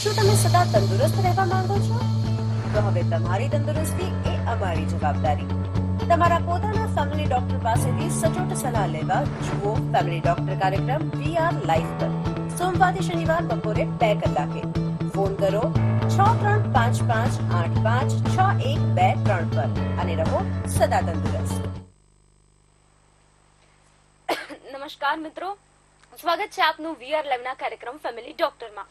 શું તમે સદા તંદુરસ્ત રહેવા માંગો છો? તો હવે તમારી તંદુરસ્તી એ અમારી જવાબદારી. તમારા પોતાના ફેમિલી ડોક્ટર પાસેથી સચોટ સલાહ લેવા જુઓ ફેમિલી ડોક્ટર કાર્યક્રમ VR લાઈવ પર સોમવારથી શનિવાર બપોરે 2 કલાકે. ફોન કરો 6355856123 પર અને રહો સદા તંદુરસ્ત. નમસ્કાર મિત્રો, સ્વાગત છે આપનું VR લાઈવના કાર્યક્રમ ફેમિલી ડોક્ટરમાં.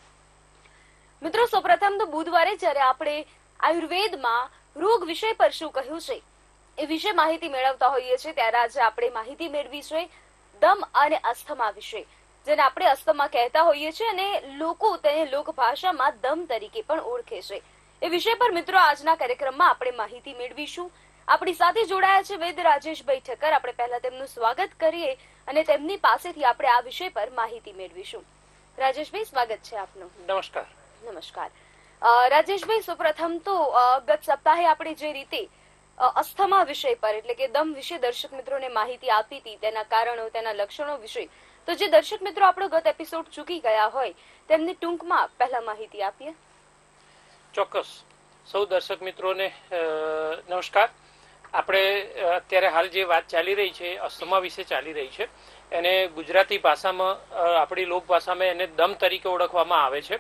મિત્રો, સૌપ્રથમ તો બુધવારે જ્યારે આપણે આયુર્વેદમાં રોગ વિષય પર શું કહ્યું છે એ વિશે માહિતી મેળવતા હોઈએ છીએ, ત્યારે આજે આપણે માહિતી મેળવી છે દમ અને અસ્થમા વિશે, જેને આપણે અસ્થમા કહેતા હોઈએ છીએ અને લોકો તેને લોકભાષામાં દમ તરીકે પણ ઓળખે છે. એ વિષય પર મિત્રો આજના કાર્યક્રમમાં આપણે માહિતી મેળવીશું. આપણી સાથે જોડાયા છે વૈદ્ય રાજેશભાઈ ઠક્કર. આપણે પહેલા તેમનું સ્વાગત કરીએ અને તેમની પાસેથી આપણે આ વિષય પર માહિતી મેળવીશું. રાજેશભાઈ, સ્વાગત છે આપનું. નમસ્કાર. નમસ્કાર રાજેશભાઈ, સૌપ્રથમ તો ગત સપ્તાહે આપણે જે રીતે અસ્થમા વિષય પર એટલે કે દમ વિશે દર્શક મિત્રોને માહિતી આપી હતી, તેના કારણો, તેના લક્ષણો વિશે, તો જે દર્શક મિત્રો આપણો ગત એપિસોડ ચૂકી ગયા હોય તેમને ટૂંકમાં પહેલા માહિતી આપીએ. ચોક્કસ. સૌ દર્શક મિત્રોને નમસ્કાર. આપણે અત્યારે હાલ જે વાત ચાલી રહી છે અસ્થમા વિશે ચાલી રહી છે, એને ગુજરાતી ભાષામાં, આપણી લોક ભાષામાં એને દમ તરીકે ઓળખવામાં આવે છે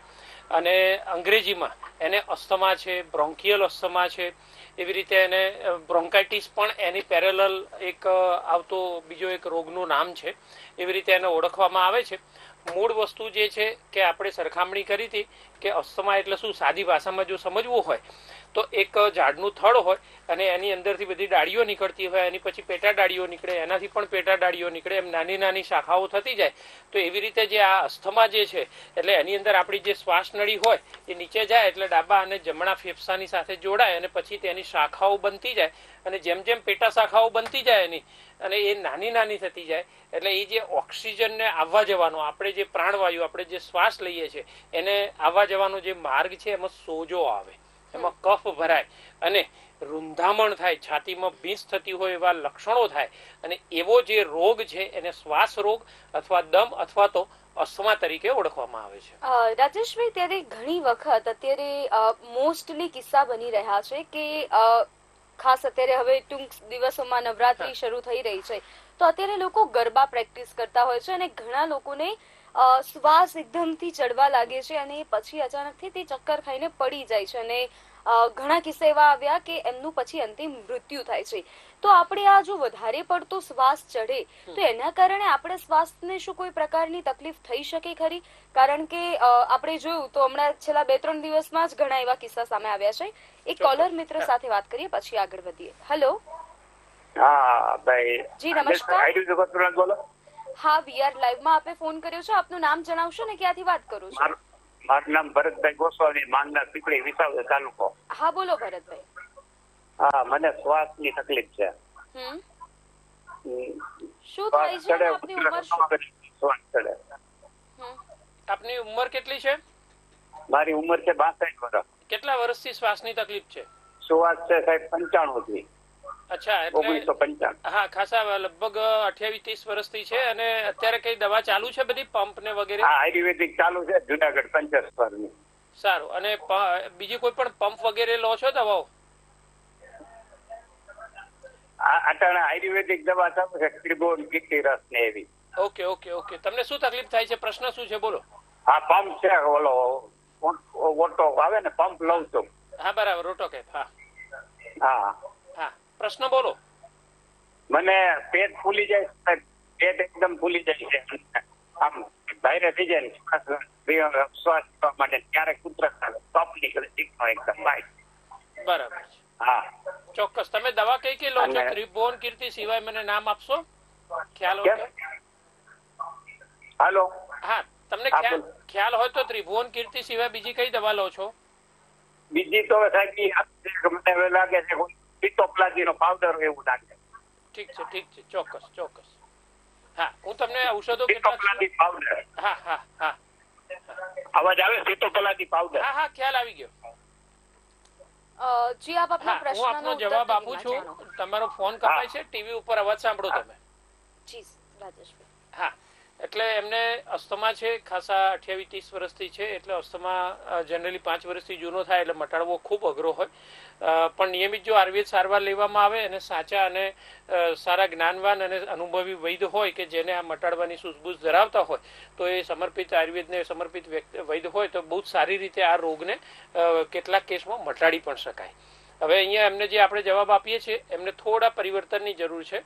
અને અંગ્રેજીમાં એને અસ્થમા છે, બ્રોન્કિયલ અસ્થમા છે, એવી રીતે એને બ્રોન્કાઇટિસ પણ એની પેરેલલ એક આવતો બીજો એક રોગનું નામ છે, એવી રીતે એને ઓળખવામાં આવે છે. મૂળ વસ્તુ જે છે કે આપણે સરખામણી કરી હતી કે અસ્થમા એટલે શું, સાદી ભાષામાં જો સમજવું હોય તો એક ઝાડનું થડ હોય અને એની અંદરથી બધી ડાળીઓ નીકળતી હોય, એની પછી પેટા ડાળીઓ નીકળે, એનાથી પણ પેટા ડાળીઓ નીકળે, એમ નાની નાની શાખાઓ થતી જાય. તો એવી રીતે જે આ અસ્થમા જે છે એટલે એની અંદર આપણી જે શ્વાસ નળી હોય એ નીચે જાય એટલે ડાબા અને જમણા ફેફસાની સાથે જોડાય અને પછી તેની શાખાઓ બનતી જાય અને જેમ જેમ પેટા શાખાઓ બનતી જાય એની અને એ નાની નાની થતી જાય એટલે એ જે ઓક્સિજનને આવવા જવાનો, આપણે જે પ્રાણવાયુ, આપણે જે શ્વાસ લઈએ છીએ એને આવવા જવાનો જે માર્ગ છે એમાં સોજો આવે, એમાં કફ ભરાય અને રૂંધામણ થાય, છાતીમાં ભીંસ થતી હોય એવા લક્ષણો થાય અને એવો જે રોગ છે એને શ્વાસ રોગ અથવા દમ અથવા તો અસ્થમા તરીકે ઓળખવામાં આવે છે. રાજેશભાઈ, ત્યારે ઘણી વખત અત્યારે મોસ્ટલી કિસ્સા બની રહ્યા છે કે ખાસ અત્યારે હવે ટૂંક દિવસોમાં નવરાત્રી શરૂ થઈ રહી છે, તો અત્યારે લોકો ગરબા પ્રેક્ટિસ કરતા હોય છે અને ઘણા લોકોને શ્વાસ એકદમથી ચડવા લાગે છે અને પછી અચાનકથી તે ચક્કર ખાઈને પડી જાય છે અને ઘણા કિસ્સા એવા આવ્યા કે એમનું પછી અંતિમ મૃત્યુ થાય છે. તો આપણે આ જો વધારે પડતો શ્વાસ ચડે તો એના કારણે આપણે શ્વાસને શું કોઈ પ્રકારની તકલીફ થઈ શકે ખરી? કારણ કે આપણે જોયું તો હમણાં છેલ્લા 2-3 દિવસમાં જ ઘણા એવા કિસ્સા સામે આવ્યા છે. એક કોલર મિત્ર સાથે વાત કરીએ પછી આગળ વધીએ. હેલો. હા ભાઈ. જી નમસ્કાર. બોલો. હા, VR લાઈવ માં આપે ફોન કર્યો છે. આપનું નામ જણાવશો ને ક્યાંથી વાત કરો છો? મારું નામ ભરતભાઈ ગોસ્વામી, માંગના પીપળી, વિસાવદર તાલુકો. હા, બોલો ભરતભાઈ. હા, મને શ્વાસની તકલીફ છે. શું થાય છે? આપની ઉંમર શું? શ્વાસ ચડે. આપની ઉંમર કેટલી છે? મારી ઉંમર છે 62 વર્ષ. કેટલા વર્ષથી શ્વાસની તકલીફ છે? શ્વાસ છે સાહેબ 95 થી. અચ્છા, એટલે 1995. હા, ખાસા લગભગ 28-30 વર્ષથી છે. અને અત્યારે કઈ દવા ચાલુ છે બધી, પંપ ને વગેરે? હા, આયુર્વેદિક ચાલુ છે જુનાગઢ પંચેશ્વરની. સારું. અને બીજી કોઈ પણ પંપ વગેરે લો છો દવાઓ? અટાણે આયુર્વેદિક દવા ચાલુ છે, ત્રિભુવન કીર્તિ રસ ને એવી. Okay okay okay. તમને શું તકલીફ થાય છે? પ્રશ્ન શું છે, બોલો. હા, પંપ છે, ઓલો ઓટો આવે ને, પંપ લઉં છું. હા, બરાબર, રોટો કે. હા હા હા, પ્રશ્ન બોલો. મને પેટ ફૂલી જાય, પેટ એકદમ ફૂલી જાય છે, આમ ભાઈરે થઈ જાય શ્વાસ લેવા માટે, ક્યારેક કૂતરા ટોપ નીકળે એકદમ બાઈક. બરાબર. હા, ચોક્કસ. તમે દવા કઈ કઈ લો છો? ત્રિભુવન કીર્તિ સિવાય મને નામ આપશો, ખ્યાલ હોય? હાલો. હા, તમને ખ્યાલ હોય તો ત્રિભુવન કીર્તિ સિવાય બીજી કઈ દવા લો છો? બીજી તો સાહેબ મને લાગે છે પિત્તોપ્લાઝી નો પાવડર એવું લાગે. ઠીક છે, ઠીક છે, ચોક્કસ ચોક્કસ. હા, હું તમને ઔષધો પિત્તોપ્લાઝી પાવડર. હા હા હા. અવાજ આવે? પિત્તોપ્લાઝી પાવડર. હા હા, ખ્યાલ આવી ગયો. જી, આપ આપનો પ્રશ્નનો હું આપનો જવાબ આપું છું. તમારો ફોન કપાય છે, ટીવી ઉપર અવાજ સાંભળો તમે. જી રાજેશભાઈ. હા, એટલે એમને અસ્થમા છે ખાસા 28-30 વર્ષથી છે. એટલે અસ્થમા જનરલી 5 વર્ષથી જૂનો થાય એટલે મટાડવો ખૂબ અઘરો હોય. પણ નિયમિત જો આયુર્વેદ સારવાર લેવામાં આવે અને સાચા અને સારા જ્ઞાનવાન અને અનુભવી વૈદ્ય હોય કે જેને આ મટાડવાની સૂઝબૂઝ ધરાવતા હોય તો એ સમર્પિત આયુર્વેદને સમર્પિત વૈદ્ય હોય તો બહુ સારી રીતે આ રોગને કેટલાક કેસમાં મટાડી પણ શકાય. હવે અહીંયા એમને જે આપણે જવાબ આપીએ છીએ એમને થોડા પરિવર્તનની જરૂર છે.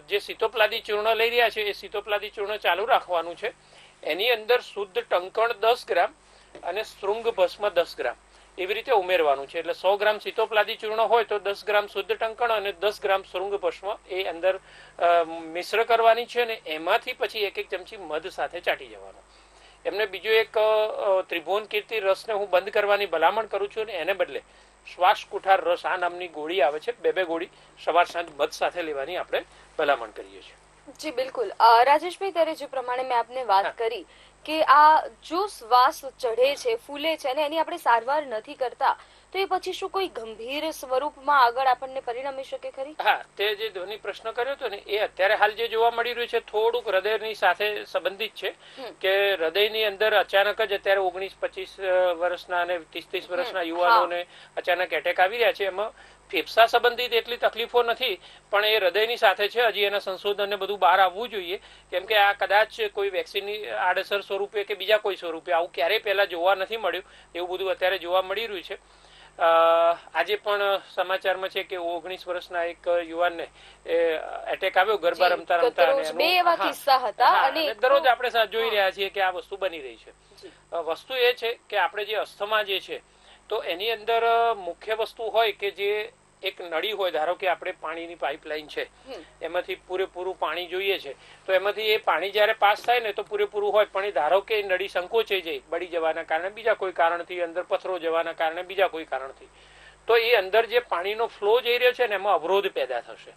જે સિતોપલાદી ચૂર્ણ લઈ રહ્યા છે એ સિતોપલાદી ચૂર્ણ ચાલુ રાખવાનું છે. એની અંદર શુદ્ધ ટંકણ 10 ગ્રામ અને શૃંગ ભસ્મ 10 ગ્રામ એવી રીતે ઉમેરવાનું છે. એટલે 100 ગ્રામ સિતોપલાદી ચૂર્ણ હોય તો 10 ગ્રામ શુદ્ધ ટંકણ અને 10 ગ્રામ શૃંગ ભસ્મ એ અંદર મિશ્ર કરવાની છે અને એમાંથી પછી 1 ચમચી મધ સાથે ચાટી જવાનું. એમને બીજો એક ત્રિભુવન કીર્તિ રસને હું બંધ કરવાની ભલામણ કરું છું અને એને બદલે શ્વાસ કુઠાર રસ આ નામની ગોળી આવે છે, 2 ગોળી સવાર સાંજ મધ સાથે લેવાની આપણે ભલામણ કરીએ છીએ. જી બિલકુલ. રાજેશભાઈ, ત્યારે જે પ્રમાણે મેં આપને વાત કરી કે આ જો શ્વાસ ચઢે છે, ફૂલે છે અને એની આપણે સારવાર નથી કરતા તો એ પછી શું કોઈ ગંભીર સ્વરૂપમાં આગળ આપણને પરિણમી શકે ખરી? હા, તે જે ધ્વનિ પ્રશ્ન કર્યો હતો ને એ અત્યારે હાલ જે જોવા મળી રહ્યું છે થોડુંક હૃદયની સાથે સંબંધિત છે કે હૃદયની અંદર અચાનક જ અત્યારે 19-25 વર્ષના અને 30-30 વર્ષના યુવાનોને અચાનક એટેક આવી રહ્યા છે. એમાં ફેફસા સંબંધિત એટલી તકલીફો નથી પણ એ હૃદયની સાથે છે. હજી એના સંશોધનને બધું બહાર આવવું જોઈએ કેમ કે આ કદાચ કોઈ વેક્સિનની આડઅસર સ્વરૂપે કે બીજા કોઈ સ્વરૂપે આવું ક્યારેય પહેલા જોવા નથી મળ્યું. એવું બધું અત્યારે જોવા મળી રહ્યું છે. આજે પણ સમાચારમાં છે કે 19 વર્ષના એક યુવાનને એટેક આવ્યો ગરબા રમતા રમતા અને દરરોજ આપણે જોઈ રહ્યા છીએ કે આ વસ્તુ બની રહી છે. વસ્તુ એ છે કે આપણે જે અસ્થમા જે છે તો એની અંદર મુખ્ય વસ્તુ હોય કે જે એક નળી હોય, ધારો કે આપણે પાણીની પાઇપલાઇન છે એમાંથી પૂરેપૂરું પાણી જોઈએ છે તો એમાંથી એ પાણી જયારે પાસ થાય ને તો પૂરેપૂરું હોય પણ એ ધારો કે નળી સંકોચાઈ જાય બળી જવાના કારણે, બીજા કોઈ કારણથી, અંદર પથરો જવાના કારણે, બીજા કોઈ કારણથી, તો એ અંદર જે પાણીનો ફ્લો જઈ રહ્યો છે ને એમાં અવરોધ પેદા થશે,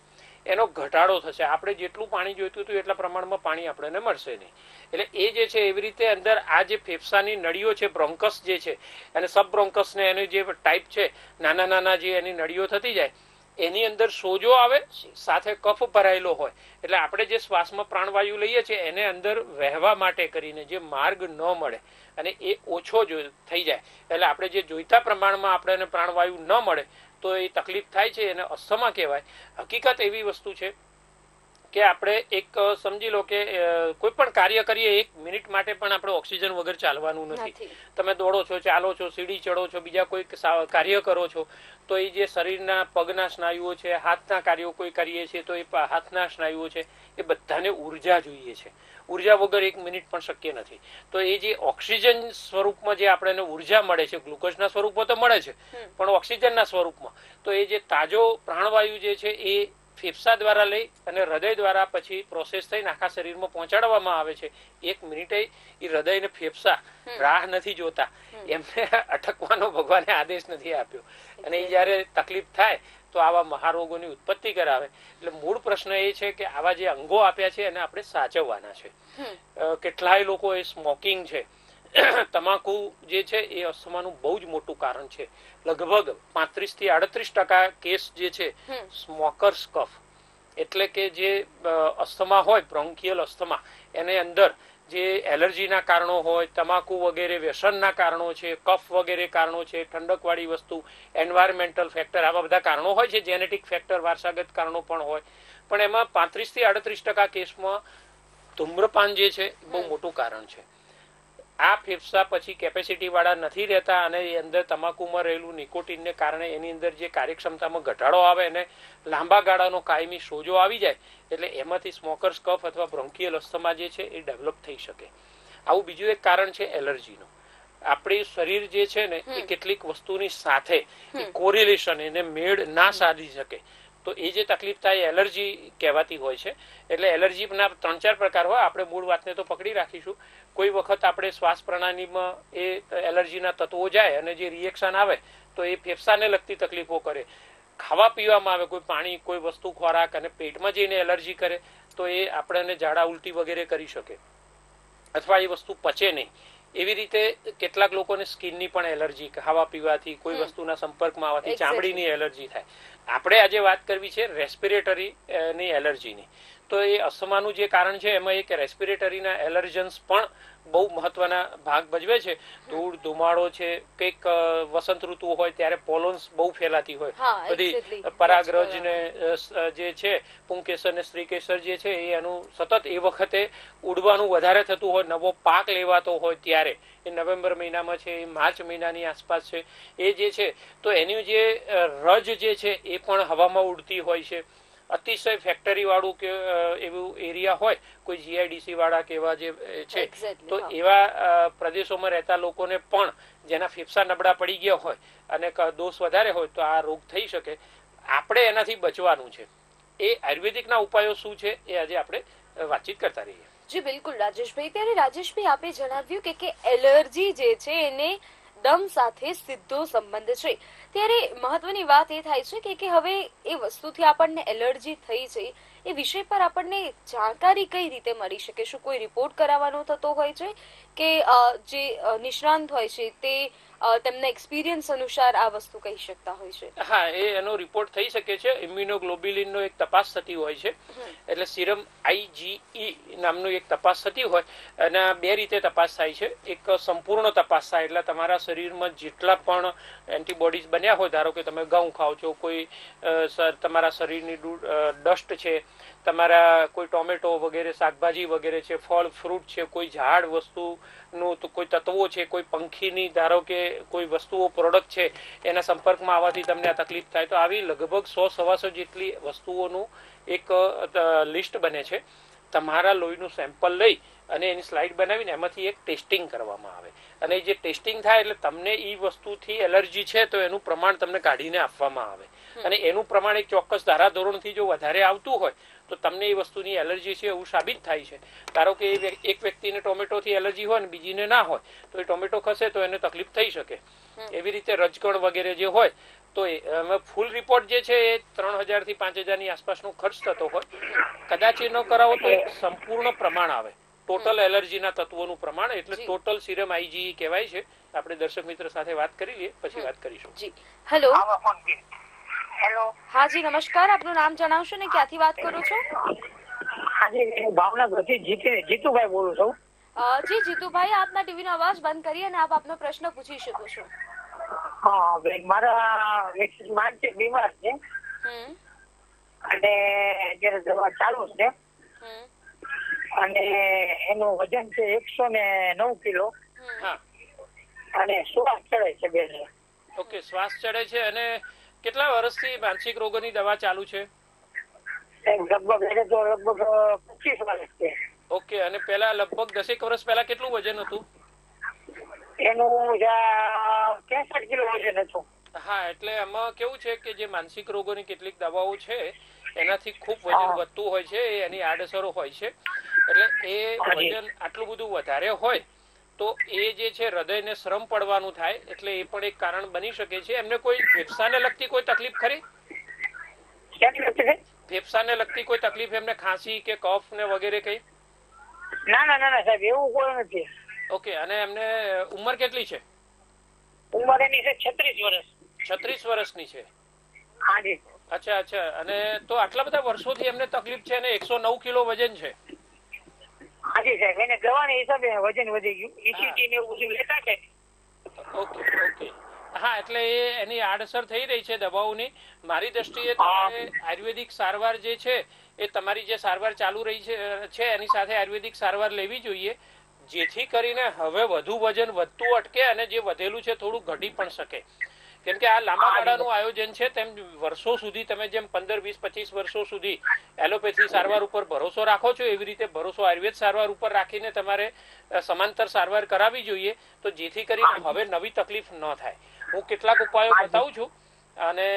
એનો ઘટાડો થશે. આપણે જેટલું પાણી જોઈતું હતું એટલા પ્રમાણમાં પાણી આપણને મળશે નહીં. એટલે એ જે છે એવી રીતે અંદર આ જે ફેફસાની નળીઓ છે, બ્રોન્કસ જે છે અને સબ બ્રોન્કસ ને એની જે ટાઈપ છે, નાના નાના જે એની નળીઓ થતી જાય એની અંદર સોજો આવે, સાથે કફ ભરાયેલો હોય. એટલે આપણે જે શ્વાસમાં પ્રાણવાયુ લઈએ છીએ એને અંદર વહેવા માટે કરીને જે માર્ગ ન મળે અને એ ઓછો થઈ જાય એટલે આપણે જે જોઈતા પ્રમાણમાં આપણે પ્રાણવાયુ ન મળે તો એ તકલીફ થાય છે, એને અસ્થમા કહેવાય. હકીકત એવી વસ્તુ છે કે આપણે એક સમજી લો કે કોઈ પણ કાર્ય કરીએ 1 મિનિટ માટે પણ આપણે ઓક્સિજન વગર ચાલવાનું નથી. તમે દોડો છો, ચાલો છો, સીડી ચડો છો, બીજા કોઈ કાર્ય કરો છો તો એ જે શરીરના પગના સ્નાયુઓ છે, હાથના કાર્યો કોઈ કરીએ છીએ તો એ હાથના સ્નાયુઓ છે એ બધાને ઉર્જા જોઈએ છે. ઉર્જા વગર 1 મિનિટ પણ શક્ય નથી. તો એ જે ઓક્સિજન સ્વરૂપમાં જે આપણને ઉર્જા મળે છે, ગ્લુકોઝના સ્વરૂપમાં તો મળે છે પણ ઓક્સિજનના સ્વરૂપમાં, તો એ જે તાજો પ્રાણવાયુ જે છે એ ફેફસા દ્વારા લઈ અને હૃદય દ્વારા પછી પ્રોસેસ થઈને આખા શરીરમાં પહોંચાડવામાં આવે છે. 1 મિનિટે એ હૃદય ને ફેફસા રાહ નથી જોતા, એમને અટકવાનો ભગવાને આદેશ નથી આપ્યો અને એ જયારે તકલીફ થાય તો આવા મહારોગોની ઉત્પત્તિ કરાવે. એટલે મૂળ પ્રશ્ન એ છે કે આવા જે અંગો આપ્યા છે એને આપણે સાચવવાના છે. કેટલાય લોકો એ સ્મોકિંગ છે, તમાકુ જે છે એ અસ્થમાનું બહુ જ મોટું કારણ છે. લગભગ 35 થી 38% કેસ જે છે સ્મોકર્સ કફ, એટલે કે જે અસ્થમા હોય, બ્રોન્કિયલ અસ્થમા, એને અંદર જે એલર્જીના કારણો હોય, તમાકુ વગેરે વ્યસનના કારણો છે, કફ વગેરે કારણો છે, ઠંડકવાળી વસ્તુ, એન્વાયરમેન્ટલ ફેક્ટર, આવા બધા કારણો હોય છે. જેનેટિક ફેક્ટર, વારસાગત કારણો પણ હોય. પણ એમાં 35 થી 38% કેસમાં ધૂમ્રપાન જે છે બહુ મોટું કારણ છે. આ ફેફસા પછી કેપેસિટી વાળા નથી રહેતા અને એ અંદર તમાકુમાં રહેલું નિકોટીનને કારણે એની અંદર જે કાર્યક્ષમતામાં ઘટાડો આવે અને લાંબા ગાળાનો કાયમી સોજો આવી જાય એટલે એમાંથી સ્મોકર્સ કફ અથવા બ્રોન્કિયલ અસ્થમા જે છે એ ડેવલપ થઈ શકે. આવું બીજું એક કારણ છે એલર્જીનું. આપણી શરીર જે છે ને એ કેટલીક વસ્તુની સાથે કોરિલેશન, એને મેળ ના સાધી શકે તો એ જે તકલીફ થાય એલર્જી કહેવાતી હોય છે. એટલે એલર્જીના 3-4 પ્રકાર હોય. આપણે મૂળ વાતને તો પકડી રાખીશું. કોઈ વખત આપણે શ્વાસ પ્રણાલીમાં એ એલર્જીના તત્વો જાય અને જે રિએક્શન આવે તો એ ફેફસાને લગતી તકલીફો કરે. ખાવા પીવામાં આવે, કોઈ પાણી, કોઈ વસ્તુ, ખોરાક અને પેટમાં જઈને એલર્જી કરે તો એ આપણને ઝાડા ઉલટી વગેરે કરી શકે અથવા એ વસ્તુ પચે નહીં. એવી રીતે કેટલાક લોકોને સ્કિનની પણ એલર્જી, ખાવા પીવાથી, કોઈ વસ્તુના સંપર્કમાં આવવાથી ચામડીની એલર્જી થાય. આપણે આજે વાત કરવી છે રેસ્પિરેટરી ની એલર્જીની. તો એ અસ્થમાનું જે કારણ છે એમાં એક રેસ્પિરેટરીના એલર્જન્સ પણ બહુ મહત્વના ભાગ ભજવે છે. ધૂળ ધુમાડો છે, કંઈક વસંત ઋતુ હોય ત્યારે પોલોન્સ બહુ ફેલાતી હોય, બધી પરાગરજ ને જે છે પુંકેસર ને સ્ત્રીકેસર જે છે એનું સતત એ વખતે ઉડવાનું વધારે થતું હોય, નવો પાક લેવાતો હોય ત્યારે, એ નવેમ્બર મહિનામાં છે, એ માર્ચ મહિનાની આસપાસ છે, એ જે છે તો એની જે રજ જે છે એ પણ હવામાં ઉડતી હોય છે. અતિશય ફેક્ટરી વાળું કે એવું એરિયા હોય, કોઈ જીઆઈડીસી વાળા કે એવા જે છે, તો એવા પ્રદેશોમાં રહેતા લોકોને પણ જેના ફેફસા નબળા પડી ગયા હોય અને દોષ વધારે હોય તો આ રોગ થઈ શકે. આપણે એનાથી બચવાનું છે. એ આયુર્વેદિકના ઉપાયો શું છે એ આજે આપણે વાતચીત કરતા રહીએ. જી બિલકુલ રાજેશભાઈ. ત્યારે રાજેશભાઈ આપે જણાવ્યું કે એલર્જી જે છે એને દમ સાથે સીધો સંબંધ છે. ત્યારે મહત્વની વાત એ થાય છે કે હવે એ વસ્તુથી આપણને એલર્જી થઈ છે એ વિષય પર આપણને જાણકારી કઈ રીતે મળી શકે? શું કોઈ રિપોર્ટ કરાવવાનો થતો હોય છે કે જે નિષ્ણાંત હોય છે તે તેમના એક્સપિરિયન્સ અનુસાર આ વસ્તુ કહી શકતા હોય છે? હા, એનો રિપોર્ટ થઈ શકે છે. ઇમ્યુનોગ્લોબ્યુલિનનો એક તપાસ થતી હોય છે, એટલે સિરમ IgE નામનું એક તપાસ થતી હોય, અને બે રીતે તપાસ થાય છે. એક સંપૂર્ણ તપાસ થાય, એટલે તમારા શરીરમાં જેટલા પણ એન્ટીબોડીઝ બન્યા હોય, ધારો કે તમે ઘઉં ખાઓ છો, કોઈ તમારા શરીરની ડસ્ટ છે, તમારા કોઈ ટોમેટો વગેરે શાકભાજી વગેરે છે, ફળ ફ્રૂટ છે, કોઈ ઝાડ વસ્તુનું કોઈ તત્વો છે, કોઈ પંખીની ધારો કે કોઈ વસ્તુઓ પ્રોડક્ટ છે એના સંપર્કમાં આવવાથી તમને આ તકલીફ થાય, તો આવી લગભગ 100-125 જેટલી વસ્તુઓનું એક લિસ્ટ બને છે. તમારા લોહીનું સેમ્પલ લઈ અને એની સ્લાઇડ બનાવીને એમાંથી એક ટેસ્ટિંગ કરવામાં આવે, અને જે ટેસ્ટિંગ થાય એટલે તમને એ વસ્તુથી એલર્જી છે તો એનું પ્રમાણ તમને કાઢીને આપવામાં આવે, અને એનું પ્રમાણ એક ચોક્કસ ધારાધોરણથી જો વધારે આવતું હોય તો તમને એ વસ્તુની એલર્જી છે એવું સાબિત થાય છે. ધારો કે એક વ્યક્તિને ટોમેટોથી એલર્જી હોય ને બીજીને ના હોય, તો એ ટોમેટો ખસે તો એને તકલીફ થઈ શકે. એવી રીતે રજકણ વગેરે જે હોય તો ફૂલ રિપોર્ટ જે છે એ 3000 થી 5000 ની આસપાસનો ખર્ચ થતો હોય. કદાચ એ ન કરાવો તો એક સંપૂર્ણ પ્રમાણ આવે, ટોટલ એલર્જીના તત્વોનું પ્રમાણ, એટલે ટોટલ સિરમ IgE કહેવાય છે. આપણે દર્શક મિત્ર સાથે વાત કરી લઈએ, પછી વાત કરીશું. જી હેલો. હેલો. હા જી નમસ્કાર. આપનું નામ જણાવશો ને ક્યાંથી વાત કરો છો? હાજી, ભાવનગરથી જીતુભાઈ બોલું છું. જી જીતુભાઈ, આપના ટીવી નો અવાજ બંધ કરી અને આપ આપનો પ્રશ્ન પૂછી શકો છો. હા, મારા માનસિક બીમાર છે અને અત્યારે દવા ચાલુ છે, અને એનું વજન છે 109 કિલો અને શ્વાસ ચડે છે બેન. ઓકે, શ્વાસ ચડે છે. અને કેટલા વર્ષથી માનસિક રોગોની દવા ચાલુ છે? લગભગ 25 વર્ષ છે. ઓકે, અને પેલા લગભગ 10 વર્ષ પહેલા કેટલું વજન હતું? એનું 63 કિલો વજન હતું. હા, એટલે એમાં કેવું છે કે જે માનસિક રોગોની કેટલીક દવાઓ છે એનાથી ખૂબ વજન વધતું હોય છે, એની આડઅસરો હોય છે. એટલે એ વજન આટલું બધું વધારે હોય તો એ જે છે હૃદયને શ્રમ પડવાનું થાય, એટલે એ પણ એક કારણ બની શકે છે. એમને કોઈ ફેફસાને લગતી કોઈ તકલીફ ખરી? ફેફસાને લગતી કોઈ તકલીફ, એમને ખાંસી કે કફ ને વગેરે કઈ? ના સાહેબ, એવું કોઈ નથી. ઓકે, અને એમને ઉંમર કેટલી છે? ઉંમર એની છે 36 વર્ષ. 36 વર્ષની છે. હાજી. અચ્છા. અને તો આટલા બધા વર્ષોથી એમને તકલીફ છે અને 109 કિલો વજન છે? હાજી સાહેબ, એને દવાના હિસાબે વજન વધી ગયું, ECG ને એવું બધું લેતા છે. ઓકે. હા, એટલે એની આડઅસર થઈ રહી છે દવાઓની. મારી દ્રષ્ટિએ તમારે આયુર્વેદિક સારવાર જે છે એ તમારી જે સારવાર ચાલુ રહી છે એની સાથે આયુર્વેદિક સારવાર લેવી જોઈએ, જેથી કરીને હવે વધુ વજન વધતું અટકે અને જે વધેલું છે થોડું ઘટી પણ શકે. કેમ કે આ લાંબા ગાળાનું આયોજન છે, તેમ વર્ષો સુધી તમે જેમ 15, 20, 25 વર્ષો સુધી એલોપેથી સારવાર ઉપર ભરોસો રાખો છો, એવી રીતે ભરોસો આયુર્વેદ સારવાર ઉપર રાખીને તમારે સમાંતર સારવાર કરાવવી જોઈએ, તો જેથી કરીને હવે નવી તકલીફ ન થાય. હું કેટલાક ઉપાયો બતાવું છું, અને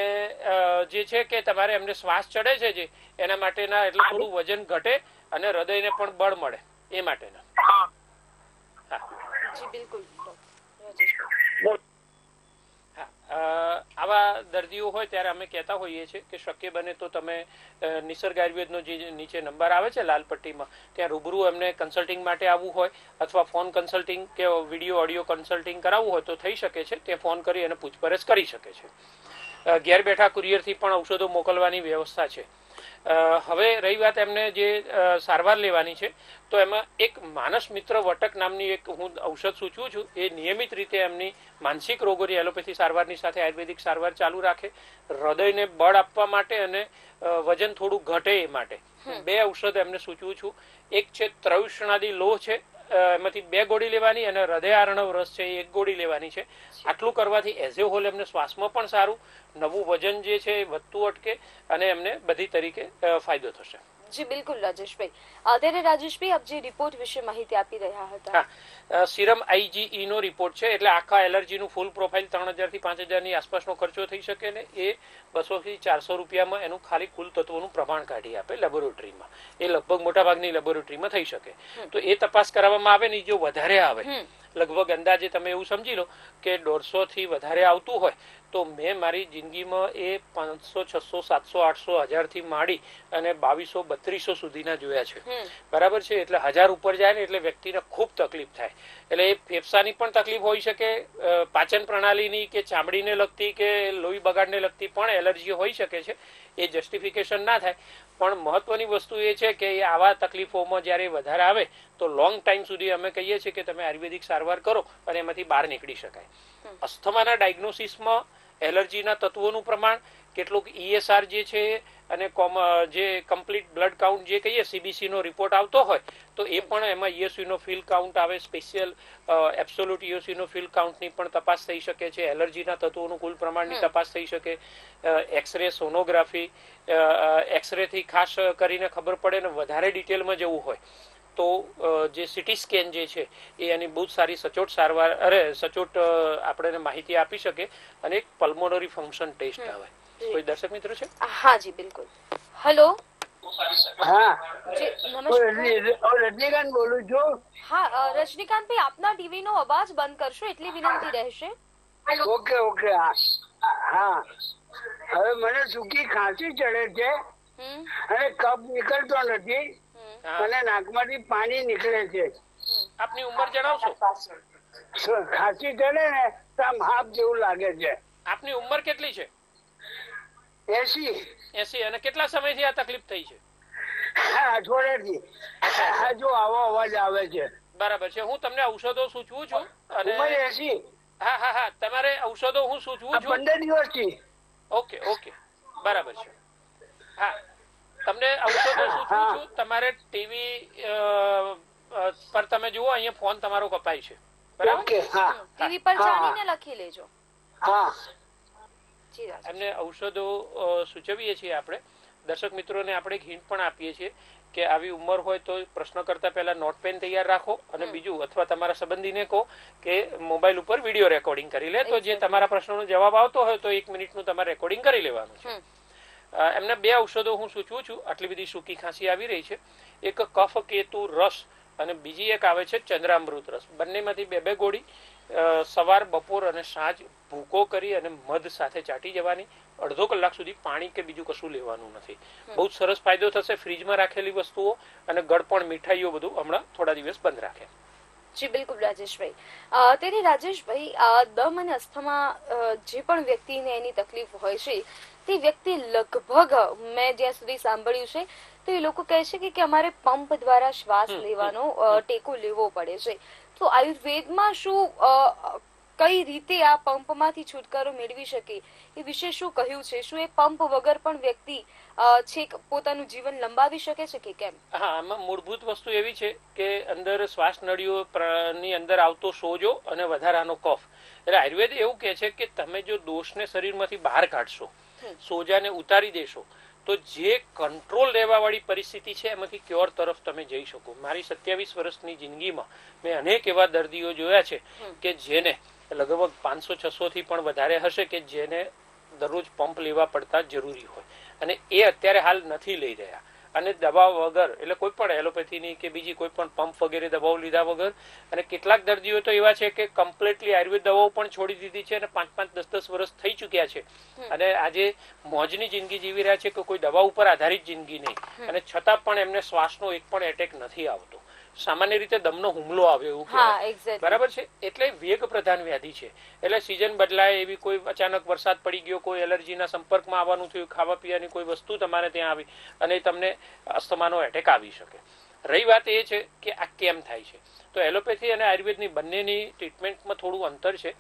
જે છે કે તમારે એમને શ્વાસ ચડે છે જે એના માટેના, એટલે થોડું વજન ઘટે અને હૃદયને પણ બળ મળે એ માટેના. જી બિલકુલ. આવા દર્દીઓ હોય ત્યારે અમે કહેતા હોઈએ છીએ કે શક્ય બને તો તમે નિસર્ગ આયુર્વેદનો જે નીચે નંબર આવે છે લાલ પટ્ટીમાં, ત્યાં રૂબરૂ એમને કન્સલ્ટિંગ માટે આવવું હોય અથવા ફોન કન્સલ્ટિંગ કે વિડીયો ઓડિયો કન્સલ્ટિંગ કરાવવું હોય તો થઈ શકે છે. ત્યાં ફોન કરી અને પૂછપરછ કરી શકે છે. ઘેર બેઠા કુરિયરથી પણ ઔષધો મોકલવાની વ્યવસ્થા છે. હવે રહી વાત એમને જે સારવાર લેવાની છે તો એમાં એક માનસ મિત્ર વટક નામની એક હું ઔષધ સૂચવું છું. એ નિયમિત રીતે એમની માનસિક રોગોની એલોપેથી સારવારની સાથે આયુર્વેદિક સારવાર ચાલુ રાખે. હૃદયને બળ આપવા માટે અને વજન થોડું ઘટે એ માટે 2 ઔષધ એમને સૂચવું છું. એક છે ત્રયુષ્ણાદી લોહ છે, એમાંથી 2 ગોળી લેવાની, અને હૃદય આર્ણવ રસ છે એ 1 ગોળી લેવાની છે. આટલું કરવાથી એઝ એ હોલ એમને શ્વાસમાં પણ સારું, નવું વજન જે છે એ વધતું અટકે અને એમને બધી તરીકે ફાયદો થશે. જી બિલકુલ રાજેશભાઈ. અત્યારે રાજેશભાઈ આપ જે રિપોર્ટ વિશે માહિતી આપી રહ્યા હતા. સિરમ IgE નો રિપોર્ટ છે, એટલે આખા એલર્જીનું ફૂલ પ્રોફાઇલ 3000 થી 5000 ની આસપાસનો ખર્ચો થઈ શકે ને એ 200 થી 400 રૂપિયામાં એનું ખાલી કુલ તત્વોનું પ્રમાણ કાઢી આપે લેબોરેટરીમાં. એ લગભગ મોટા ભાગની લેબોરેટરીમાં થઈ શકે. તો એ તપાસ કરવામાં આવે ને જો વધારે આવે, લગભગ અંદાજે તમે એવું સમજી લો કે 150 થી વધારે આવતું હોય તો મેં મારી જિંદગીમાં એ 500, 600, 700, 800, 1000 થી માંડી અને 2200, 3200 સુધીના જોયા છે. બરાબર છે. એટલે 1000 ઉપર જાય ને એટલે વ્યક્તિને ખૂબ તકલીફ થાય. એટલે એ ફેફસાની પણ તકલીફ હોઈ શકે, પાચન પ્રણાલીની કે ચામડીને લગતી કે લોહી બગાડને લગતી પણ એલર્જી હોઈ શકે છે. એ જસ્ટિફિકેશન ના થાય, પણ મહત્વની વસ્તુ એ છે કે આવા તકલીફોમાં જ્યારે વધારે આવે તો લોંગ ટાઈમ સુધી અમે કહીએ છીએ કે તમે આયુર્વેદિક સારવાર કરો અને એમાંથી બહાર નીકળી શકાય. અસ્થમાના ડાયગ્નોસિસમાં એલર્જીના તત્વોનું પ્રમાણ, કેટલુંક ESR જે છે અને જે કમ્પ્લીટ બ્લડ કાઉન્ટ જે કહીએ CBC નો રિપોર્ટ આવતો હોય તો એ પણ એમાં ઇઓસિનોફિલ કાઉન્ટ આવે, સ્પેશિયલ એબ્સોલ્યુટ ઇઓસિનોફિલ કાઉન્ટની પણ તપાસ થઈ શકે છે. એલર્જીના તત્વોનું કુલ પ્રમાણની તપાસ થઈ શકે. એક્સરે, સોનોગ્રાફી, એક્સરે થી ખાસ કરીને ખબર પડે ને વધારે ડિટેલમાં જવું હોય તો જે સિટી સ્કેન જે છે એ એની બહુ સારી સચોટ સારવાર સચોટ આપણે માહિતી આપી શકે. અને એક પલ્મોનરી ફંક્શન ટેસ્ટ આવે. કોઈ દર્શક મિત્રો છે? હા જી બિલકુલ. હેલો. હા જી નમસ્કાર. રજનીકાંત બોલું છું. હા રજનીકાંત ભાઈ આપના ટીવી નો અવાજ બંધ કરશો એટલી વિનંતી રહેશે. ઓકે હા. હવે મને સૂકી ખાંસી ચડે છે અને કફ નીકળતો નથી અને નાકમાંથી પાણી નીકળે છે. આપની ઉંમર જણાવશો? ખાંસી ચડે ને તો આમ હાફ જેવું લાગે છે. આપની ઉંમર કેટલી છે? 80. અને કેટલા સમયથી આ તકલીફ થઈ છે? અઠવાડિયાથી. જો આવો અવાજ આવે છે. બરાબર છે. હું તમને ઔષધો સૂચવું છું અને 80. હા તમારે ઔષધો હું સૂચવું છું 15 દિવસથી. ઓકે બરાબર છે. હા તમને ઔષધો સૂચવું છું. તમારે ટીવી પર તમે જુઓ, અહીંયા ફોન તમારો કપાય છે. બરાબર. ટીવી પર જાણીને લખી લેજો. હા એમને ઔષધો સૂચવીએ છીએ આપણે. દર્શક મિત્રોને આપણે એક હિન્ટ પણ આપીએ છીએ કે આવી ઉંમર હોય તો પ્રશ્ન કરતા પહેલા નોટ પેન તૈયાર રાખો, અને બીજું અથવા તમારા સંબંધીને કહો કે મોબાઈલ ઉપર વિડીયો રેકોર્ડિંગ કરી લે, તો જે તમારા પ્રશ્નોનો જવાબ આવતો હોય તો 1 મિનિટનું તમારે રેકોર્ડિંગ કરી લેવાનું છે. એમને 2 ઔષધો હું સૂચવું છું. આટલી બધી સૂકી ખાંસી આવી રહી છે. એક કફ કેતુ રસ અને બીજી એક આવે છે ચંદ્રામૃત રસ. બંનેમાંથી 2 ગોળી સવાર, બપોર અને સાંજ ભૂકો કરી અને મધ સાથે ચાટી જવાની. અડધો કલાક સુધી પાણી કે બીજું કશું લેવાનું નથી. બહુ સરસ ફાયદો થશે. ફ્રીજમાં રાખેલી વસ્તુઓ અને ગળપણ, મીઠાઈઓ બધું હમણાં થોડા દિવસ બંધ રાખે. જી બિલકુલ રાજેશભાઈ. તેને રાજેશભાઈ દમ અને અસ્થમા જે પણ વ્યક્તિને એની તકલીફ હોય છે તે વ્યક્તિ લગભગ મેં જ્યાં સુધી સાંભળ્યું છે તો એ લોકો કહે છે કે અમારે પંપ દ્વારા શ્વાસ લેવાનો ટેકો લેવો પડે છે. તો આયુર્વેદમાં શું કઈ રીતે આ પંપમાંથી છુટકારો મેળવી શકે એ વિશે શું કહ્યું છે? શું એ પંપ વગર પણ વ્યક્તિ છેક પોતાનું જીવન લંબાવી શકે છે કે કેમ? હા, આમાં મૂળભૂત વસ્તુ એવી છે કે અંદર શ્વાસ નળીઓ ની અંદર આવતો સોજો અને વધારાનો કફ. એટલે આયુર્વેદ એવું કહે છે કે તમે જો દોષને શરીરમાંથી બહાર કાઢશો, સોજાને ઉતારી દેશો, તો જે કંટ્રોલ લેવા વાળી પરિસ્થિતિ છે એમાંથી ક્યોર તરફ તમે જઈ શકો. મારી 27 વર્ષની જિંદગીમાં મેં અનેક એવા દર્દીઓ જોયા છે કે જેને લગભગ 500-600 થી પણ વધારે હશે કે જેને દરરોજ પંપ લેવા પડતા જરૂરી હોય, અને એ અત્યારે હાલ નથી લઈ રહ્યા. અને દવા વગર, એટલે કોઈ પણ એલોપેથીની કે બીજી કોઈ પણ પંપ વગેરે દવાઓ લીધા વગર. અને કેટલાક દર્દીઓ તો એવા છે કે કમ્પ્લીટલી આયુર્વેદ દવાઓ પણ છોડી દીધી છે અને 5-5, 10-10 વર્ષ થઈ ચુક્યા છે અને આજે મોજની જિંદગી જીવી રહ્યા છે કે કોઈ દવા ઉપર આધારિત જિંદગી નહીં, અને છતાં પણ એમને શ્વાસનો એક પણ એટેક નથી આવતો. સામાન્ય રીતે દમનો હુમલો આવ્યો એવું કહેવાય. બરાબર છે. એટલે વેગ પ્રધાન વ્યાધિ છે. એટલે સિઝન બદલાય, એવી કોઈ અચાનક વરસાદ પડી ગયો, કોઈ એલર્જીના સંપર્કમાં આવવાનું થયું, ખાવા પીવાની કોઈ વસ્તુ તમારે ત્યાં આવી અને તમને અસ્થમાનો એટેક આવી શકે. રહી વાત એ છે કે આ કેમ થાય છે, તો એલોપેથી અને આયુર્વેદની બંનેની ટ્રીટમેન્ટમાં થોડું અંતર છે.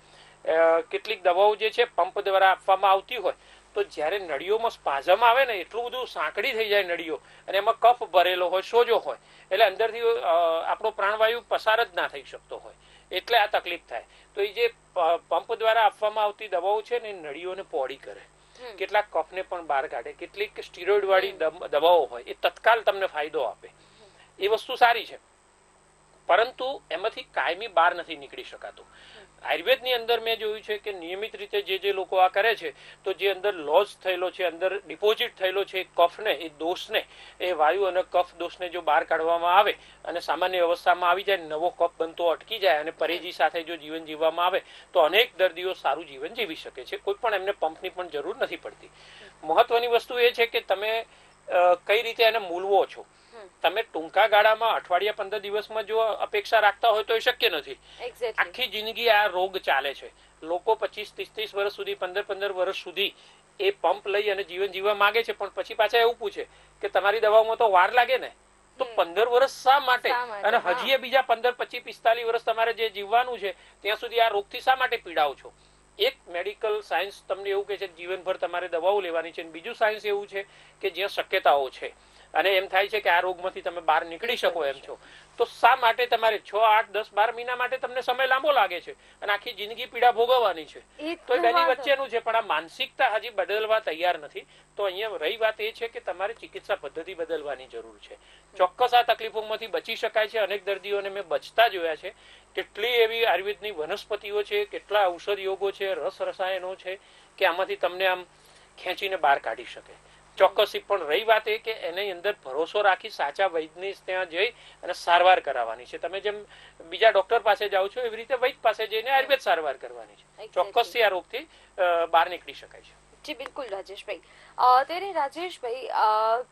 કેટલીક દવાઓ જે છે પંપ દ્વારા આપવામાં આવતી હોય તો જ્યારે નળીઓમાં સ્પાઝમ આવે ને, એટલું બધું સાંકડી થઈ જાય નળીઓ અને એમાં કફ ભરેલો હોય, સોજો હોય, એટલે અંદરથી આપણો પ્રાણવાયુ પસાર જ ના થઈ શકતો હોય, એટલે આ તકલીફ થાય. તો એ જે પંપ દ્વારા આપવામાં આવતી દવાઓ છે ને, નળીઓને પહોળી કરે, કેટલાક કફને પણ બહાર કાઢે. કેટલીક સ્ટીરોઇડ વાળી દવાઓ હોય એ તત્કાલ તમને ફાયદો આપે, એ વસ્તુ સારી છે, પરંતુ એમાંથી કાયમી બહાર નથી નીકળી શકાતું. આયુર્વેદની અંદર મેં જોયું છે કે નિયમિત રીતે જે લોકો આ કરે છે, તો જે અંદર લોઝ થયેલો છે, અંદર ડિપોઝિટ થયેલો છે કફને, એ દોષને, એ વાયુ અને કફ દોષને જો બહાર કાઢવામાં આવે અને સામાન્ય અવસ્થામાં આવી જાય, નવો કફ બનતો અટકી જાય અને પરેજી સાથે જો જીવન જીવવામાં આવે તો અનેક દર્દીઓ સારું જીવન જીવી શકે છે. કોઈ પણ એમને પંપની પણ જરૂર નથી પડતી. મહત્વની વસ્તુ એ છે કે તમે કઈ રીતે એને મૂલવો છો. તમે ટૂંકા ગાળામાં અઠવાડિયા 15 દિવસમાં જો અપેક્ષા રાખતા હોય તો એ શક્ય નથી. આખી જિંદગી આ રોગ ચાલે છે. લોકો 25-30 વર્ષ સુધી, 15 વર્ષ સુધી એ પંપ લઈ અને જીવન જીવવા માંગે છે, પણ પછી પાછા એવું પૂછે કે તમારી દવાઓમાં તો વાર લાગે ને, તો 15 વર્ષ શા માટે, અને હજી બીજા 15, 25, 45 વર્ષ તમારે જે જીવવાનું છે ત્યાં સુધી આ રોગથી શા માટે પીડાવ છો? એક મેડિકલ સાયન્સ તમને એવું કહે છે જીવનભર તમારે દવાઓ લેવાની છે, બીજું સાયન્સ એવું છે કે જ્યાં શક્યતાઓ છે અને એમ થાય છે કે આ રોગમાંથી તમે બહાર નીકળી શકો એમ છો, તો શા માટે તમારે 6, 8, 10, 12 મહિના માટે તમને સમય લાંબો લાગે છે અને આખી જિંદગી પીડા ભોગવવાની છે? તો એ બેની વચ્ચેનું છે, પણ આ માનસિકતા હજી બદલવા તૈયાર નથી. તો અહીંયા રહી વાત એ છે કે તમારે ચિકિત્સા પદ્ધતિ બદલવાની જરૂર છે. ચોક્કસ આ તકલીફોમાંથી બચી શકાય છે. અનેક દર્દીઓને મેં બચતા જોયા છે. કેટલી એવી આયુર્વેદની વનસ્પતિઓ છે, કેટલા ઔષધ યોગો છે, રસ રસાયણો છે કે આમાંથી તમને આમ ખેંચીને બહાર કાઢી શકે. ચોક્કસી. પણ રહી વાત એ કે એની અંદર ભરોસો રાખી સાચા વૈદ્યની ત્યાં જઈ અને સારવાર કરાવવાની છે. તમે જેમ બીજા ડોક્ટર પાસે જાઓ છો એવી રીતે વૈદ્ય પાસે જઈને આયુર્વેદ સારવાર કરવાની છે. ચોક્કસથી આ રોગથી બહાર નીકળી શકાય છે. જી બિલકુલ રાજેશભાઈ. ત્યારે રાજેશભાઈ,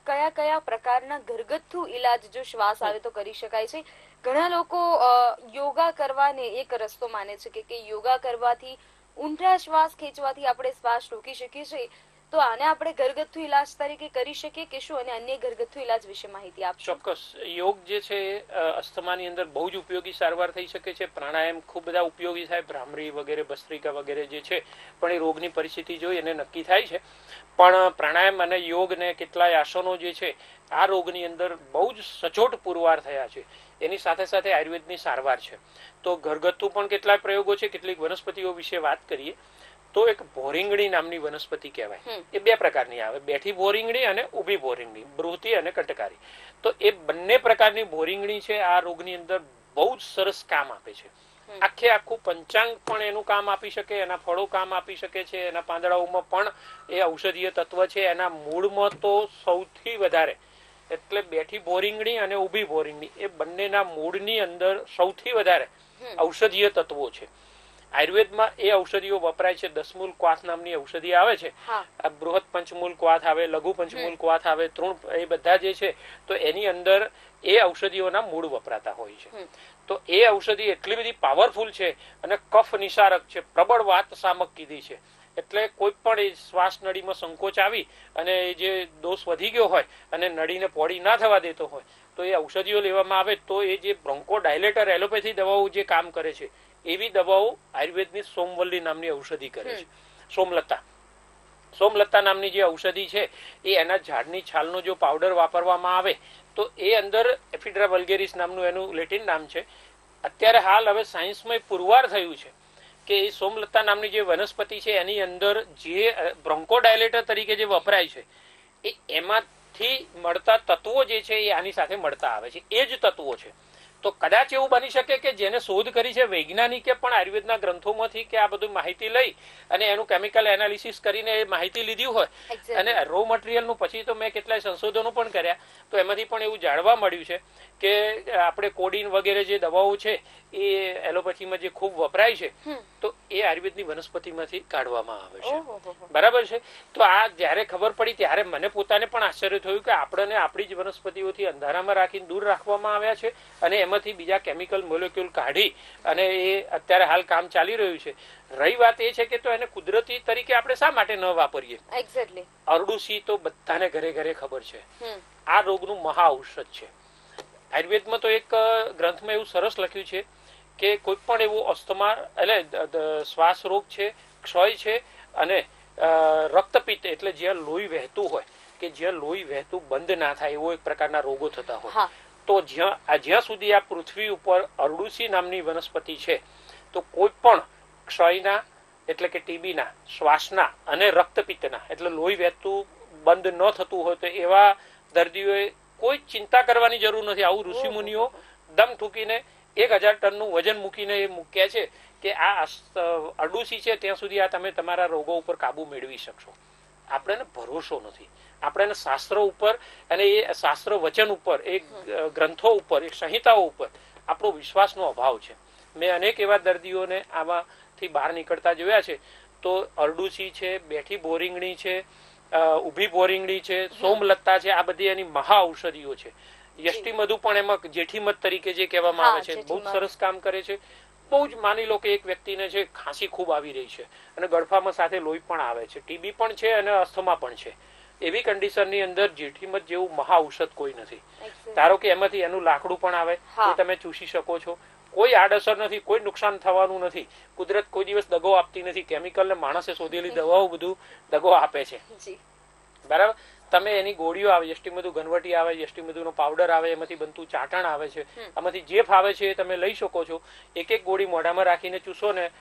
કયા કયા પ્રકારના ઘરગથ્થુ ઈલાજ જો શ્વાસ આવે તો કરી શકાય છે? ઘણા લોકો યોગા કરવાને એક રસ્તો માને છે કે યોગા કરવાથી, ઊંડા શ્વાસ ખેંચવાથી આપણે શ્વાસ રોકી શકીએ છીએ, તો આને આપણે ઘરગથ્થુ ઈલાજ તરીકે કરી શકીએ કે શું? અને અન્ય ઘરગથ્થુ ઈલાજ વિશે માહિતી આપશો? ચોક્કસ. યોગ જે છે અસ્થમાની અંદર બહુ જ ઉપયોગી સારવાર થઈ શકે છે. પ્રાણાયામ ખૂબ બધા ઉપયોગી થાય, ભ્રામરી વગેરે, ભસ્ત્રિકા વગેરે જે છે, પણ એ રોગની પરિસ્થિતિ જોઈ એને નક્કી થાય છે. પણ પ્રાણાયામ અને યોગ ને કેટલાય આસનો જે છે આ રોગની અંદર બહુ જ સચોટ પુરવાર થયા છે. એની સાથે સાથે આયુર્વેદની સારવાર છે. તો ઘરગથ્થુ પણ કેટલાય પ્રયોગો છે. કેટલીક વનસ્પતિઓ વિશે વાત કરીએ તો એક ભોરીંગણી નામની વનસ્પતિ કહેવાય. એ 2 પ્રકારની આવે, બેઠી ભોરીંગણી અને ઊભી ભોરીંગણી, બૃહતી અને કટકારી. તો એ બંને પ્રકારની ભોરીંગણી છે આ રોગની અંદર બહુ જ સરસ કામ આપે છે. આખું પંચાંગ પણ એનું કામ આપી શકે, એના ફળો કામ આપી શકે છે, એના પાંદડાઓમાં પણ એ ઔષધીય તત્વ છે. એના મૂળમાં તો સૌથી વધારે, એટલે બેઠી ભોરીંગણી અને ઊભી ભોરીંગણી એ બંનેના મૂળની અંદર સૌથી વધારે ઔષધીય તત્વો છે. આયુર્વેદમાં એ ઔષધિઓ વપરાય છે. 10 મૂલ ક્વાથ નામની ઔષધિ આવે છે. આ બૃહદ પંચમૂલ ક્વાથ આવે, લઘુ પંચમૂલ ક્વાથ આવે, તૃણ, એ બધા જે છે તો એની અંદર એ ઔષધિઓના મૂળ વપરાતા હોય છે. તો એ ઔષધિ એટલી બધી પાવરફુલ છે અને કફ નિસારક છે, પ્રબળ વાત સામક કીધી છે. એટલે કોઈ પણ શ્વાસ નળીમાં સંકોચ આવી અને જે દોષ વધી ગયો હોય અને નળીને પહોળી ના થવા દેતો હોય તો એ ઔષધિઓ લેવામાં આવે તો એ જે બ્રોન્કો ડાયલેટર એલોપેથી દવાઓ જે કામ કરે છે એવી દવાઓ આયુર્વેદની સોમવલ્લી નામની ઔષધિ કરે છે. સોમલતા નામની જે ઔષધિ છે એ એના ઝાડની છાલનો જો પાવડર વાપરવામાં આવે તો એ અંદર એફિડ્રા વલ્ગેરિસ નામનું એનું લેટિન નામ છે. અત્યારે હાલ હવે સાયન્સમાં પુરવાર થયું છે કે એ સોમલતા નામની જે વનસ્પતિ છે એની અંદર જે બ્રોન્કોડાયલેટર તરીકે જે વપરાય છે એ એમાંથી મળતા તત્વો જે છે એ આની સાથે મળતા આવે છે, એ જ તત્વો છે. તો કદાચ એવું બની શકે કે જેને શોધ કરી છે વૈજ્ઞાનિકે પણ આયુર્વેદના ગ્રંથોમાંથી કે આ બધું માહિતી લઈ અને એનું કેમિકલ એનાલિસિસ કરીને એ માહિતી લીધી હોય અને રો મટીરિયલનું પછી તો મેં કેટલાય સંશોધનો પણ કર્યા તો એમાંથી પણ એવું જાણવા મળ્યું છે કે આપણે કોડીન વગેરે જે દવાઓ છે એ એલોપેથીમાં જે ખૂબ વપરાય છે તો એ આયુર્વેદની વનસ્પતિમાંથી કાઢવામાં આવે છે. બરાબર છે. તો આ જયારે ખબર પડી ત્યારે મને પોતાને પણ આશ્ચર્ય થયું કે આપણને આપણી જ વનસ્પતિઓથી અંધારામાં રાખીને દૂર રાખવામાં આવ્યા છે અને એમાંથી બીજા કેમિકલ મોલેક્યુલ કાઢી અને એ અત્યારે હાલ કામ ચાલી રહ્યું છે. રહી વાત એ છે કે તો એને કુદરતી તરીકે આપણે શા માટે ન વાપરીએ? એક્ઝેક્ટલી. અરડુસી તો બધાને ઘરે ઘરે ખબર છે. આ રોગનું મહા ઔષધ છે. આયુર્વેદમાં તો એક ગ્રંથમાં એવું સરસ લખ્યું છે કે કોઈ પણ એવું અસ્થમા એટલે શ્વાસ રોગ છે, ક્ષય છે અને રક્તપિત્ત એટલે જ્યાં લોહી વહેતું હોય કે જ્યાં લોહી વહેતું બંધ ના થાય એવો એક પ્રકારના રોગો થતા હોય તો જ્યાં સુધી આ પૃથ્વી ઉપર અરડુસી નામની વનસ્પતિ છે તો કોઈ પણ ક્ષયના એટલે કે ટીબીના, શ્વાસના અને રક્તપિત્તના એટલે લોહી વહેતું બંધ ન થતું હોય તો એવા દર્દીઓએ કોઈ ચિંતા કરવાની જરૂર નથી. આવું ઋષિ મુનિઓ દમ ઠૂકીને 1000 ટનનું વજન મૂકીને એ મૂક્યા છે કે આ અરડુસી છે ત્યાં સુધી આ તમે તમારા રોગો ઉપર કાબુ મેળવી શકશો. આપણને ભરોસો નથી. આપણને શાસ્ત્રો ઉપર અને એ શાસ્ત્ર વચન ઉપર, એ ગ્રંથો ઉપર, એ સંહિતાઓ ઉપર આપણો વિશ્વાસનો અભાવ છે. મેં અનેક એવા દર્દીઓને આમાંથી બહાર નીકળતા જોયા છે. તો અરડુસી છે, બેઠી બોરીંગણી છે, ઉભી બોરીંગણી છે, સોમલત્તા છે, આ બધી એની મહા ઔષધિઓ છે. યષ્ટિમધુ પણ એમાં જેઠીમધ તરીકે જે કહેવામાં આવે છે બહુ સરસ કામ કરે છે. બહુ જ માની લો કે એક વ્યક્તિને છે ખાંસી ખૂબ આવી રહી છે અને ગળફામાં સાથે લોહી પણ આવે છે, ટીબી પણ છે અને અસ્થમા પણ છે. એવી કન્ડિશનની અંદર જેઠીમધ જેવું મહા ઔષધ કોઈ નથી. ધારો કે એમાંથી એનું લાકડું પણ આવે એ તમે ચૂસી શકો છો. કોઈ આડઅસર નથી, કોઈ નુકસાન થવાનું નથી. કુદરત કોઈ દિવસ દગો આપતી નથી. કેમિકલ ને માણસે શોધેલી દવાઓ બધું દગો આપે છે. બરાબર. તમે એની ગોળીઓ આવે, યષ્ટિમધુ ઘનવટી આવે, યષ્ટિમધુનો પાવડર આવે, એમાંથી બનતું ચાટણ આવે છે. આમાંથી જે ફાવે છે એ તમે લઈ શકો છો. એક એક ગોળી મોઢામાં રાખીને ચૂસો ને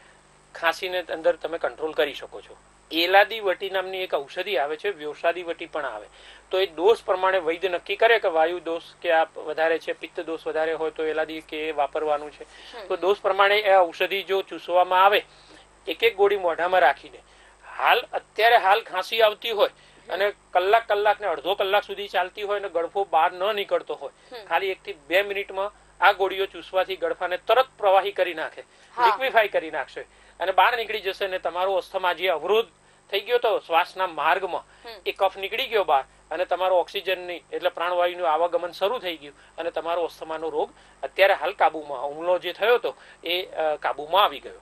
ખાંસીને અંદર તમે કંટ્રોલ કરી શકો છો. એલાદી વટી નામની એક ઔષધિ આવે છે, વ્યવસાદી વટી પણ આવે. તો એ દોષ પ્રમાણે વૈદ્ય નક્કી કરે કે વાયુ દોષ કે આ વધારે છે, પિત્ત દોષ વધારે હોય તો એલાદી કે વાપરવાનું છે. તો દોષ પ્રમાણે એ ઔષધિ જો ચૂસવામાં આવે એક એક ગોળી મોઢામાં રાખીને, અત્યારે હાલ ખાંસી આવતી હોય અને કલાક ને અડધો કલાક સુધી ચાલતી હોય અને ગળફો બહાર ન નીકળતો હોય, ખાલી 1 થી 2 મિનિટમાં આ ગોળીઓ ચૂસવાથી ગળફાને તરત પ્રવાહી કરી નાખે, લિક્વિફાઈ કરી નાખશે અને બહાર નીકળી જશે ને તમારો અસ્થમા જે અવરોધ થઈ ગયો તો શ્વાસના માર્ગમાં એ કફ નીકળી ગયો બહાર અને તમારો ઓક્સિજનની એટલે પ્રાણવાયુનું આવાગમન શરૂ થઈ ગયું અને તમારો અસ્થમાનો રોગ અત્યારે હાલ કાબુમાં, હુમલો જે થયો હતો એ કાબુમાં આવી ગયો.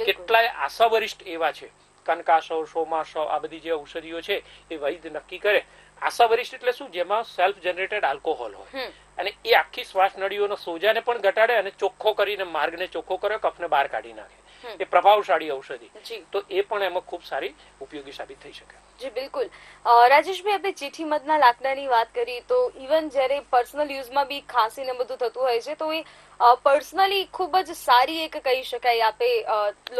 કેટલાય આશાવરિષ્ઠ એવા છે, કનકાસવ, સોમાસવ, આ બધી જે ઔષધિઓ છે એ વૈદ્ય નક્કી કરે. આશાવરિષ્ઠ એટલે શું? જેમાં સેલ્ફ જનરેટેડ આલ્કોહોલ હોય અને એ આખી શ્વાસ નળીઓનો સોજાને પણ ઘટાડે અને ચોખ્ખો કરીને માર્ગને ચોખ્ખો કરે, કફને બહાર કાઢી નાખે. એ પ્રભાવશાળી ઔષધિ. તો એ પણ એમાં ખૂબ સારી ઉપયોગી સાબિત થઈ શકે. જી બિલકુલ. રાજેશભાઈ, આપણે જેઠીમધના લાકડાની વાત કરી તો ઇવન જ્યારે પર્સનલ યુઝમાં બી ખાંસી ને બધું થતું હોય છે તો એ પર્સનલી ખૂબ જ સારી એક કહી શકાય આપે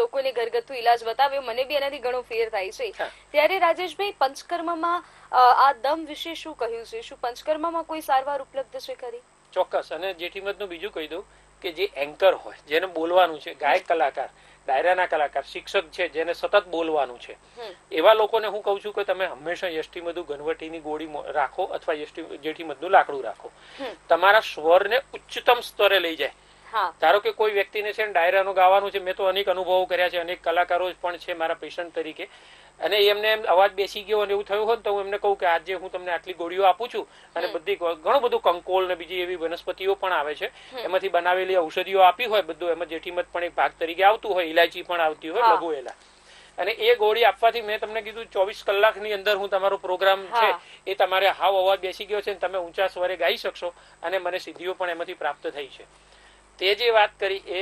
લોકોને ઘરગથ્થુ ઈલાજ બતાવ્યો. મને બી એનાથી ઘણો ફેર થાય છે. ત્યારે રાજેશભાઈ, પંચકર્મમાં આ દમ વિશે શું કહ્યું છે? શું પંચકર્મમાં કોઈ સારવાર ઉપલબ્ધ છે ખરી? ચોક્કસ. અને જેઠીમધનું બીજું કહી દઉં કે જે એન્કર હોય, જેને બોલવાનું છે, ગાયક કલાકાર, ડાયરાના કલાકાર, શિક્ષક છે, જેને સતત બોલવાનું છે, એવા લોકોને હું કહું છું કે તમે હંમેશા યષ્ટિમધુ ઘનવટીની ગોળી રાખો અથવા જેઠીમધનું લાકડું રાખો. તમારા સ્વરને ઉચ્ચતમ સ્તરે લઈ જાય. ધારો કે કોઈ વ્યક્તિને છે ડાયરાનું ગાવાનું છે, મેં તો અનેક અનુભવો કર્યા છે, અનેક કલાકારો પણ છે મારા પેશન્ટ તરીકે, અને એમને અવાજ બેસી ગયો અને એવું થયું હોય તો હું એમને કહું કે આજે હું તમને આટલી ગોળીઓ આપું છું અને બધી ઘણું બધું કંકોલ ને બીજી એવી વનસ્પતિઓ પણ આવે છે, એમાંથી બનાવેલી ઔષધિઓ આપી હોય બધું, એમાં જેઠીમધ પણ એક ભાગ તરીકે આવતું હોય, ઇલાયચી પણ આવતી હોય, લઘુ એલા, અને એ ગોળી આપવાથી મેં તમને કીધું 24 કલાકની અંદર હું તમારો પ્રોગ્રામ છે એ તમારે હાવ અવાજ બેસી ગયો છે, તમે ઊંચા સ્વરે ગાઈ શકશો અને મને સિદ્ધિઓ પણ એમાંથી પ્રાપ્ત થઈ છે. તે જે વાત કરી એ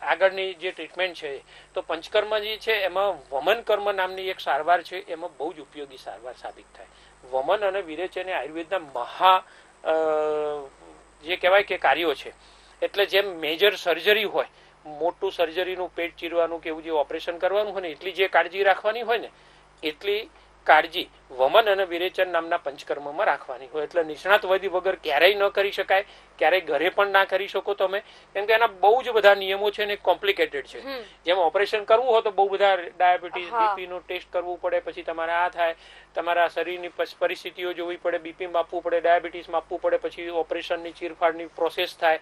આગળની જે ટ્રીટમેન્ટ છે તો પંચકર્મ જે છે એમાં વમન કર્મ નામની એક સારવાર છે, એમાં બહુ જ ઉપયોગી સારવાર સાબિત થાય. વમન અને વિરેચન એ આયુર્વેદના મહા જે કહેવાય કે કાર્યો છે. એટલે જેમ મેજર સર્જરી હોય, મોટું સર્જરીનું પેટ ચીરવાનું કે એવું જે ઓપરેશન કરવાનું હોય ને એટલી જે કાળજી રાખવાની હોય ને એટલી કાળજી વમન અને વિરેચન નામના પંચકર્મમાં રાખવાની હોય. એટલે નિષ્ણાત વૈદ્ય વગર ક્યારેય ન કરી શકાય, ક્યારેય ઘરે પણ ના કરી શકો તમે, કેમ કે એના બહુ જ બધા નિયમો છે ને કોમ્પ્લિકેટેડ છે. જેમ ઓપરેશન કરવું હોય તો બહુ બધા ડાયાબિટીસ, બીપી નું ટેસ્ટ કરવું પડે, પછી તમારે આ થાય, તમારા શરીરની પરિસ્થિતિઓ જોવી પડે, બીપી માપવું પડે, ડાયાબિટીસ માપવું પડે, પછી ઓપરેશનની ચીરફાડની પ્રોસેસ થાય.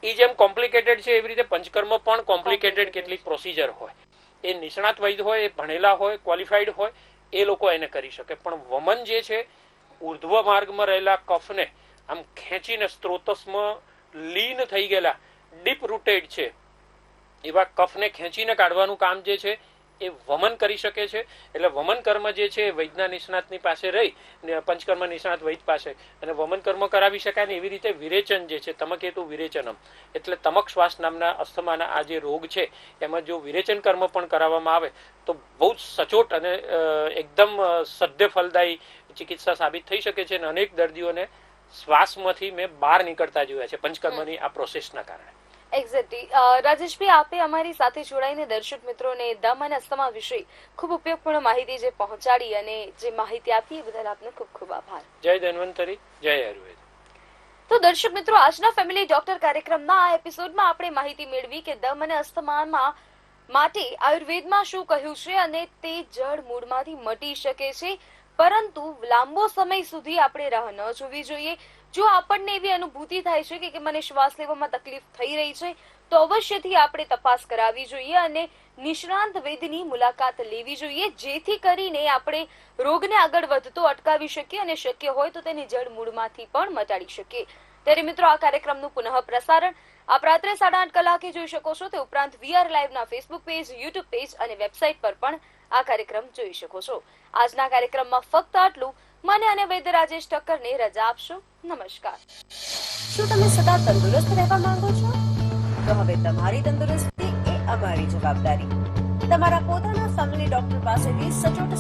એ જેમ કોમ્પ્લિકેટેડ છે એવી રીતે પંચકર્મ પણ કોમ્પ્લિકેટેડ કેટલીક પ્રોસિજર હોય. એ નિષ્ણાત વૈદ્ય હોય, એ ભણેલા હોય, ક્વોલિફાઈડ હોય, એ લોકો એને કરી શકે. પણ વમન જે છે, ઉર્ધ્વ માર્ગમાં રહેલા કફને આમ ખેંચીને સ્ત્રોતસમાં લીન થઈ ગયેલા, ડીપ રૂટેડ છે એવા કફને ખેંચીને કાઢવાનું કામ જે છે એ વમન કરી શકે છે. એટલે વમન કર્મ જે છે એ વૈદ્યના નિષ્ણાતની પાસે રહી, પંચકર્મ નિષ્ણાત વૈદ્ય પાસે, અને વમન કર્મ કરાવી શકાય. ને એવી રીતે વિરેચન જે છે, તમકેતુ વિરેચનમ, એટલે તમક શ્વાસ નામના અસ્થમાના આ જે રોગ છે એમાં જો વિરેચન કર્મ પણ કરાવવામાં આવે તો બહુ જ સચોટ અને એકદમ સદ્ય ફલદાયી ચિકિત્સા સાબિત થઈ શકે છે. અને અનેક દર્દીઓને શ્વાસમાંથી મેં બહાર નીકળતા જોયા છે પંચકર્મની આ પ્રોસેસના કારણે. એક્ઝેક્ટલી. રાજેશભાઈ, આપે અમારી સાથે જોડાઈને દર્શક મિત્રોને દમ અને અસ્થમા વિશે ખૂબ ઉપયોગપૂર્ણ માહિતી જે પહોંચાડી અને જે માહિતી આપી એ બદલ આપનો ખૂબ ખૂબ આભાર. જય ધન્વંતરી, જય આયુર્વેદ. તો દર્શક મિત્રો, આજના ફેમિલી ડોક્ટર કાર્યક્રમના આ એપિસોડમાં આપણે માહિતી મેળવી કે દમ અને અસ્થમામાં માટે આયુર્વેદમાં શું કહ્યું છે અને તે જડ મૂળમાંથી મટી શકે છે, પરંતુ લાંબો સમય સુધી આપણે રાહ ન જોવી જોઈએ. જો આપણને એવી અનુભૂતિ થાય છે કે મને શ્વાસ લેવામાં તકલીફ થઈ રહી છે તો અવશ્યથી આપણે તપાસ કરાવવી જોઈએ અને નિષ્ણાંત વૈદ્યની મુલાકાત લેવી જોઈએ, જેથી કરીને આપણે રોગને આગળ વધતો અટકાવી શકીએ અને શક્ય હોય તો તેની જડ મૂળમાંથી પણ મટાડી શકીએ. ત્યારે મિત્રો, આ કાર્યક્રમનું પુનઃ પ્રસારણ આપ રાત્રે 8:30 કલાકે જોઈ શકો છો. તે ઉપરાંત VR લાઈવના ફેસબુક પેજ, યુટ્યુબ પેજ અને વેબસાઇટ પર પણ આ કાર્યક્રમ જોઈ શકો છો. આજના કાર્યક્રમમાં ફક્ત આટલું. મને અને વૈદ્ય રાજેશ ઠક્કરને રજા આપશો. નમસ્કાર. શું તમે સદા તંદુરસ્ત રહેવા માંગો છો? તો હવે તમારી તંદુરસ્તી એ અમારી જવાબદારી. તમારા પોતાના ફેમિલી ડોક્ટર પાસેથી સચોટ